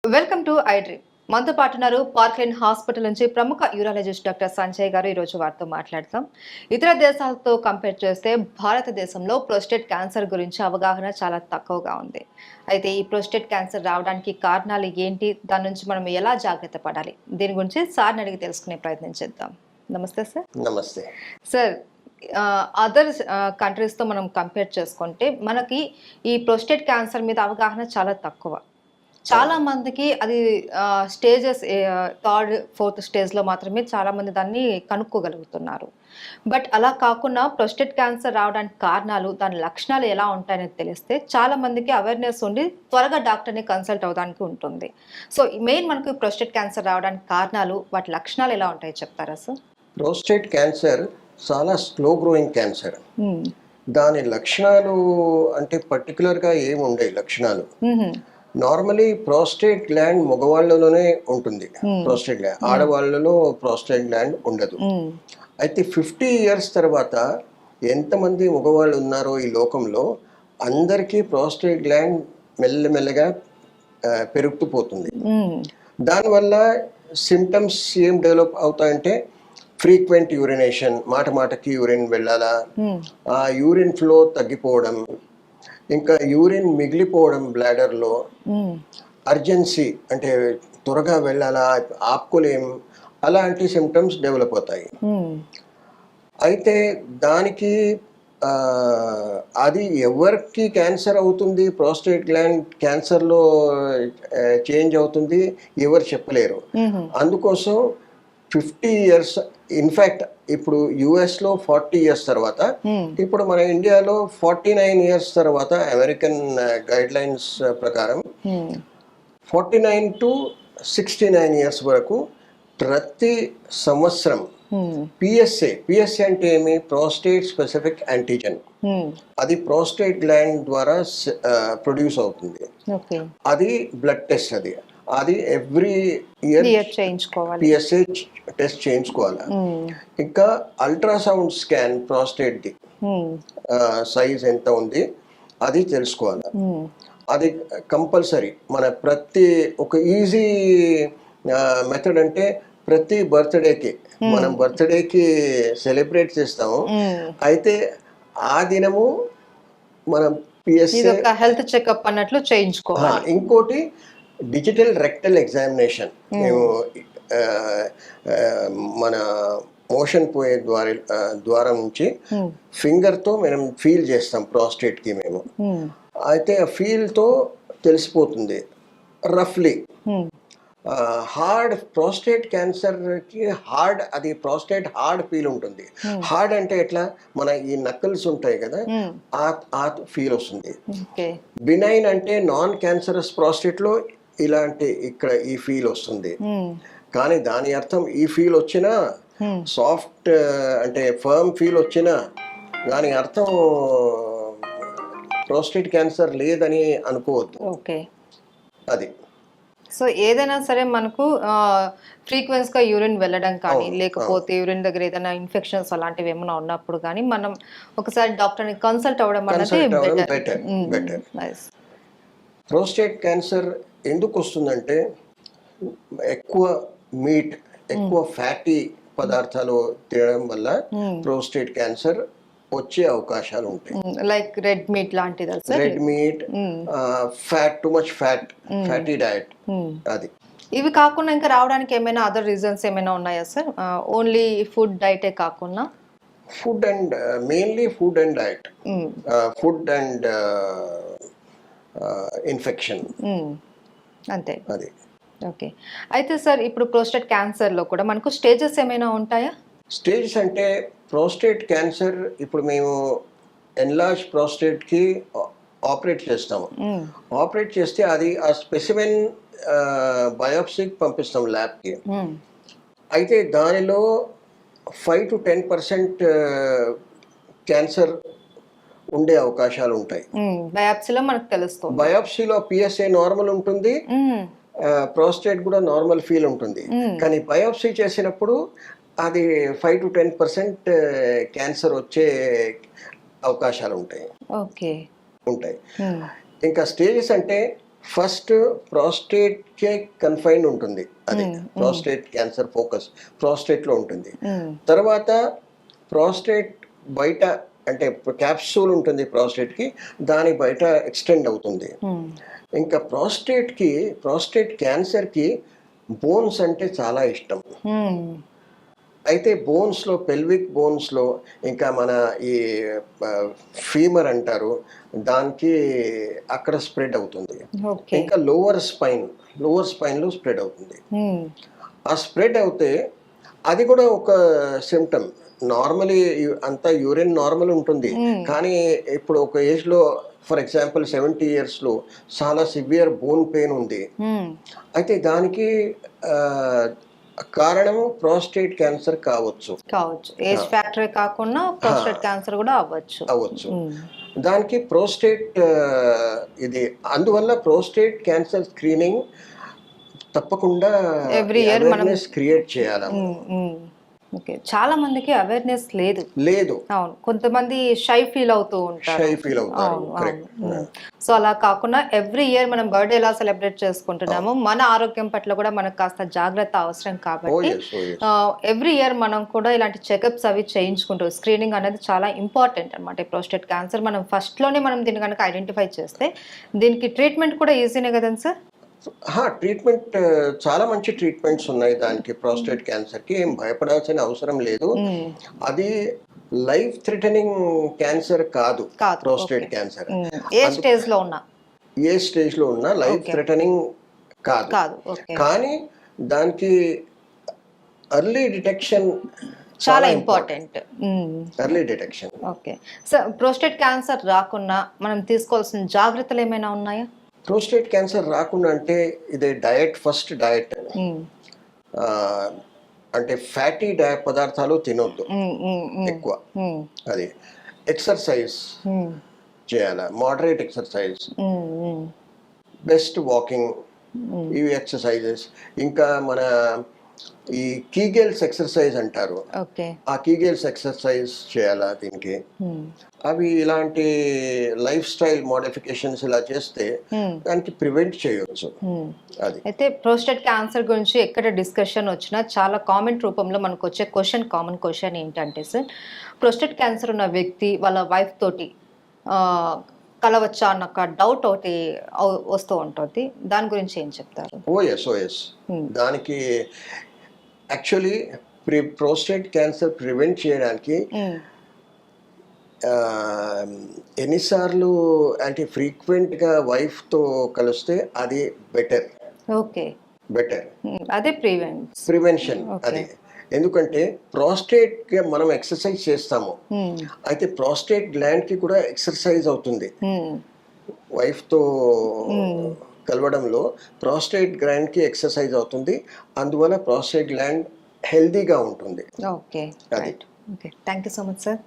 Welcome to I dream. మనతో పాటు ఉన్నారు పార్క్లైన్ హాస్పిటల్ నుంచి ప్రముఖ యూరాలజిస్ట్ డాక్టర్ సంజయ్ గారు. ఈరోజు వారితో మాట్లాడతాం. ఇతర దేశాలతో కంపేర్ చేస్తే భారతదేశంలో ప్రోస్టేట్ క్యాన్సర్ గురించి అవగాహన చాలా తక్కువగా ఉంది. అయితే ఈ ప్రోస్టేట్ క్యాన్సర్ రావడానికి కారణాలు ఏంటి, దాని నుంచి మనం ఎలా జాగ్రత్త పడాలి, దీని గురించి సార్ని అడిగి తెలుసుకునే ప్రయత్నం చేద్దాం. నమస్తే సార్. నమస్తే సార్. అదర్ కంట్రీస్తో మనం కంపేర్ చేసుకుంటే మనకి ఈ ప్రోస్టేట్ క్యాన్సర్ మీద అవగాహన చాలా తక్కువ. చాలా మందికి అది స్టేజెస్ 3rd, 4th స్టేజ్లో మాత్రమే చాలామంది దాన్ని కనుక్కోగలుగుతున్నారు. బట్ అలా కాకుండా ప్రోస్టేట్ క్యాన్సర్ రావడానికి కారణాలు, దాని లక్షణాలు ఎలా ఉంటాయనేది తెలిస్తే చాలా మందికి అవేర్నెస్ ఉండి త్వరగా డాక్టర్ని కన్సల్ట్ అవ్వడానికి ఉంటుంది. సో మెయిన్ మనకు ప్రోస్టేట్ క్యాన్సర్ రావడానికి కారణాలు, వాటి లక్షణాలు ఎలా ఉంటాయో చెప్తారా సార్? ప్రోస్టేట్ క్యాన్సర్ చాలా స్లో గ్రోయింగ్ క్యాన్సర్. దాని లక్షణాలు అంటే పర్టికులర్గా ఏమి ఉండవు లక్షణాలు. నార్మలీ ప్రోస్టేట్ గ్లాండ్ మగవాళ్ళలోనే ఉంటుంది. ప్రోస్టేట్ గ్లాండ్ ఆడవాళ్ళలో ప్రోస్టేట్ గ్లాండ్ ఉండదు. అయితే 50 years తర్వాత ఎంతమంది మగవాళ్ళు ఉన్నారో ఈ లోకంలో అందరికీ ప్రోస్టేట్ గ్లాండ్ మెల్లమెల్లగా పెరుగుతూ పోతుంది. దానివల్ల సిమ్టమ్స్ ఏం డెవలప్ అవుతాయంటే ఫ్రీక్వెంట్ యూరినేషన్, మాట మాటకి యూరిన్ వెళ్ళాలా, ఆ యూరిన్ ఫ్లో తగ్గిపోవడం, ఇంకా యూరిన్ మిగిలిపోవడం బ్లాడర్లో, అర్జెన్సీ అంటే త్వరగా వెళ్ళాలా, ఆపుకోలేం, అలాంటి సిమ్టమ్స్ డెవలప్ అవుతాయి. అయితే దానికి అది ఎవరికి క్యాన్సర్ అవుతుంది, ప్రోస్టేట్ గ్లాండ్ క్యాన్సర్లో చేంజ్ అవుతుంది ఎవరు చెప్పలేరు. అందుకోసం 50 years, ఇన్ఫ్యాక్ట్ ఇప్పుడు యుఎస్లో 40 years తర్వాత, ఇప్పుడు మన ఇండియాలో 49 years తర్వాత అమెరికన్ గైడ్ లైన్స్ ప్రకారం 49 to 69 years వరకు ప్రతి సంవత్సరం పిఎస్ఏ అంటే ఏమి, ప్రోస్టేట్ స్పెసిఫిక్ యాంటీజెన్, అది ప్రోస్టేట్ గ్లాండ్ ద్వారా ప్రొడ్యూస్ అవుతుంది. అది బ్లడ్ టెస్ట్, అది ఎవ్రీ ఇయర్ పిఎస్ఏ టెస్ట్ చేయించుకోవాలి. ఇంకా అల్ట్రాసౌండ్ స్కాన్ ప్రోస్టేట్ది సైజ్ ఎంత ఉంది అది తెలుసుకోవాలి. అది కంపల్సరీ. మన ప్రతి ఒక ఈజీ మెథడ్ అంటే ప్రతి బర్త్డేకి మనం బర్త్డేకి సెలబ్రేట్ చేస్తాము. అయితే ఆ దినము మనం పిఎస్ఏ హెల్త్ చెకప్ అన్నట్లు చేయించుకోవాలి. ఇంకోటి డిజిటల్ రెక్టల్ ఎగ్జామినేషన్. మేము మన మోషన్ పోయే ద్వారం నుంచి ఫింగర్తో మనం ఫీల్ చేస్తాం ప్రోస్టేట్కి మేము. అయితే ఆ ఫీల్తో తెలిసిపోతుంది రఫ్లీ. హార్డ్ ప్రోస్టేట్ క్యాన్సర్కి అది ప్రోస్టేట్ హార్డ్ ఫీల్ ఉంటుంది. హార్డ్ అంటే ఎట్లా, మన ఈ నక్కల్స్ ఉంటాయి కదా, ఆ ఫీల్ వస్తుంది. బినైన్ అంటే నాన్ క్యాన్సరస్ ప్రోస్టేట్లో ఇలాంటి ఇక్కడ ఈ ఫీల్ వస్తుంది. కానీ దాని అర్థం ఈ ఫీల్ వచ్చినా, సాఫ్ట్ అంటే ఫర్మ్ ఫీల్ వచ్చినా, దాని అర్థం ప్రోస్టేట్ క్యాన్సర్ లేదని అనుకోవద్దు. అది సో ఏదైనా సరే మనకు ఫ్రీక్వెన్స్గా యూరిన్ వెళ్ళడం కానీ, లేకపోతే యూరిన్ దగ్గర ఏదైనా ఇన్ఫెక్షన్స్ అలాంటివి ఏమైనా ఉన్నప్పుడు కానీ మనం ఒకసారి డాక్టర్ని కన్సల్ట్ అవ్వడం అనేది బెటర్. ప్రోస్టేట్ క్యాన్సర్ ఎందుకు వస్తుందంటే ఎక్కువ మీట్, ఎక్కువ ఫ్యాటీ పదార్థాలు తినడం వల్ల ప్రోస్టేట్ క్యాన్సర్ వచ్చే అవకాశాలు ఉంటాయి. లైక్ రెడ్ మీట్ లాంటిది, red meat, fat, too much fatty diet. అది ఇవి కాకుండా ఇంకా రావడానికి ఏమైనా అదర్ రీజన్స్ ఏమైనా ఉన్నాయా సార్? ఓన్లీ ఫుడ్ డైటే కాకుండా food and mainly food and diet, food and infection అంతే. అది ఓకే. అయితే సార్ ఇప్పుడు ప్రోస్టేట్ క్యాన్సర్లో కూడా మనకు స్టేజెస్ ఏమైనా ఉంటాయా? స్టేజెస్ అంటే ప్రోస్టేట్ క్యాన్సర్ ఇప్పుడు మేము ఎన్లార్జ్ ప్రోస్టేట్కి ఆపరేట్ చేస్తాము. ఆపరేట్ చేస్తే అది ఆ స్పెసిమెన్ బయోప్సీకి పంపిస్తాం ల్యాబ్కి. అయితే దానిలో 5 to 10% క్యాన్సర్ ఉండే అవకాశాలు ఉంటాయి. బయాప్సీలో మనకు తెలుస్తుంది. బయాప్సీలో పిఎస్ఏ నార్మల్ ఉంటుంది, ప్రోస్టేట్ కూడా నార్మల్ ఫీల్ ఉంటుంది. కానీ బయాప్సీ చేసినప్పుడు అది 5 to 10% క్యాన్సర్ వచ్చే అవకాశాలు ఉంటాయి. ఓకే. ఉంటాయి. ఇంకా స్టేజెస్ అంటే ఫస్ట్ ప్రాస్టేట్కే కన్ఫైన్డ్ ఉంటుంది, అది ప్రాస్టేట్ క్యాన్సర్ ఫోకస్ ప్రాస్టేట్లో ఉంటుంది. తర్వాత ప్రాస్టేట్ బయట అంటే క్యాప్సూల్ ఉంటుంది ప్రాస్టేట్కి, దాని బయట ఎక్స్టెండ్ అవుతుంది. ఇంకా ప్రాస్టేట్ క్యాన్సర్కి బోన్స్ అంటే చాలా ఇష్టం. అయితే బోన్స్లో పెల్విక్ బోన్స్లో ఇంకా మన ఈ ఫీమర్ అంటారు దానికి అక్కడ స్ప్రెడ్ అవుతుంది. ఇంకా లోవర్ స్పైన్లో స్ప్రెడ్ అవుతుంది. ఆ స్ప్రెడ్ అవుతే అది కూడా ఒక సిమ్టమ్. నార్మలీ అంతా యూరిన్ నార్మల్ ఉంటుంది, కానీ ఇప్పుడు ఒక ఏజ్లో ఫర్ ఎగ్జాంపుల్ 70 yearsలో చాలా సివియర్ బోన్ పెయిన్ ఉంది. అయితే దానికి కారణము ప్రాస్టేట్ క్యాన్సర్ కావచ్చు. ఏజ్ ఫ్యాక్టరే కాకుండా ప్రాస్టేట్ క్యాన్సర్ కూడా అవ్వచ్చు. దానికి ప్రోస్టేట్ ఇది అందువల్ల ప్రోస్టేట్ క్యాన్సర్ స్క్రీనింగ్ తప్పకుండా ఎవ్రీ ఇయర్ మనం క్రియేట్ చేయాలి. ఓకే, చాలా మందికి అవేర్నెస్ లేదు. అవును, కొంతమంది షై ఫీల్ అవుతూ ఉంటారు. సో అలా కాకుండా ఎవ్రీ ఇయర్ మనం బర్త్డే ఎలా సెలబ్రేట్ చేసుకుంటున్నామో మన ఆరోగ్యం పట్ల కూడా మనకు కాస్త జాగ్రత్త అవసరం కాబట్టి ఎవ్రీ ఇయర్ మనం కూడా ఇలాంటి చెకప్స్ అవి చేయించుకుంటూ స్క్రీనింగ్ అనేది చాలా ఇంపార్టెంట్ అనమాట. ప్రోస్టేట్ క్యాన్సర్ మనం ఫస్ట్లోనే మనం దీన్ని కనుక ఐడెంటిఫై చేస్తే దీనికి ట్రీట్మెంట్ కూడా ఈజీనే కదండి సార్? ట్రీట్మెంట్ చాలా మంచి ట్రీట్మెంట్స్ ఉన్నాయి దానికి. ప్రాస్టేట్ క్యాన్సర్కి ఏం భయపడాల్సిన అవసరం లేదు. అది లైఫ్ థ్రెటనింగ్ క్యాన్సర్ కాదు ప్రాస్టేట్ క్యాన్సర్. ఏ స్టేజ్లో ఉన్నా లైఫ్ థ్రెటనింగ్ కాదు. కానీ దానికి ఎర్లీ డిటెక్షన్ చాలా important. Early detection. Okay sir, prostate cancer రాకుండా మనం తీసుకోవాల్సిన జాగ్రత్తలు ఏమైనా ఉన్నాయా? ప్రోస్టేట్ క్యాన్సర్ రాకుండా అంటే ఇదే డయట్, ఫస్ట్ డయట్ అంటే ఫ్యాటీ పదార్థాలు తినొద్దు ఎక్కువ. అది ఎక్సర్సైజ్ చేయాలి, మోడరేట్ ఎక్సర్సైజ్, బెస్ట్ వాకింగ్, ఇవి ఎక్సర్సైజెస్. ఇంకా మన ఈ కీగెల్స్ ఎక్సర్సైజ్ అంటారు, ఆ కీగెల్స్ ఎక్సర్సైజ్ చేయాలా దీనికి. అవి ఇలాంటి లైఫ్ స్టైల్ మోడిఫికేషన్స్ ఇలా చేస్తే దానికి ప్రివెంట్ చేయొచ్చు. అది అయితే ప్రోస్టేట్ క్యాన్సర్ గురించి ఎక్కడ డిస్కషన్ వచ్చినా చాలా కామెంట్ రూపంలో మనకు వచ్చే కామన్ క్వశ్చన్ ఏంటంటే సార్, ప్రోస్టేట్ క్యాన్సర్ ఉన్న వ్యక్తి వాళ్ళ వైఫ్ తోటి కలవచ్చా అన్న ఒక డౌట్ ఒకటి వస్తూ ఉంటుంది. దాని గురించి ఏం చెప్తారు? ఓఎస్ దానికి యాక్చువల్లీ ప్రోస్టేట్ క్యాన్సర్ ప్రివెంట్ చేయడానికి ఎన్నిసార్లు అంటే ఫ్రీక్వెంట్గా వైఫ్తో కలిస్తే అది బెటర్. అదే ప్రివెన్షన్. అది ఎందుకంటే ప్రాస్టేట్ మనం ఎక్సర్సైజ్ చేస్తాము, అయితే ప్రాస్టేట్ గ్లాండ్ కి కూడా ఎక్సర్సైజ్ అవుతుంది. వైఫ్తో కలవడంలో ప్రాస్టేట్ గ్లాండ్ కి ఎక్సర్సైజ్ అవుతుంది, అందువల్ల ప్రాస్టేట్ గ్లాండ్ హెల్దీగా ఉంటుంది. Thank you so much sir.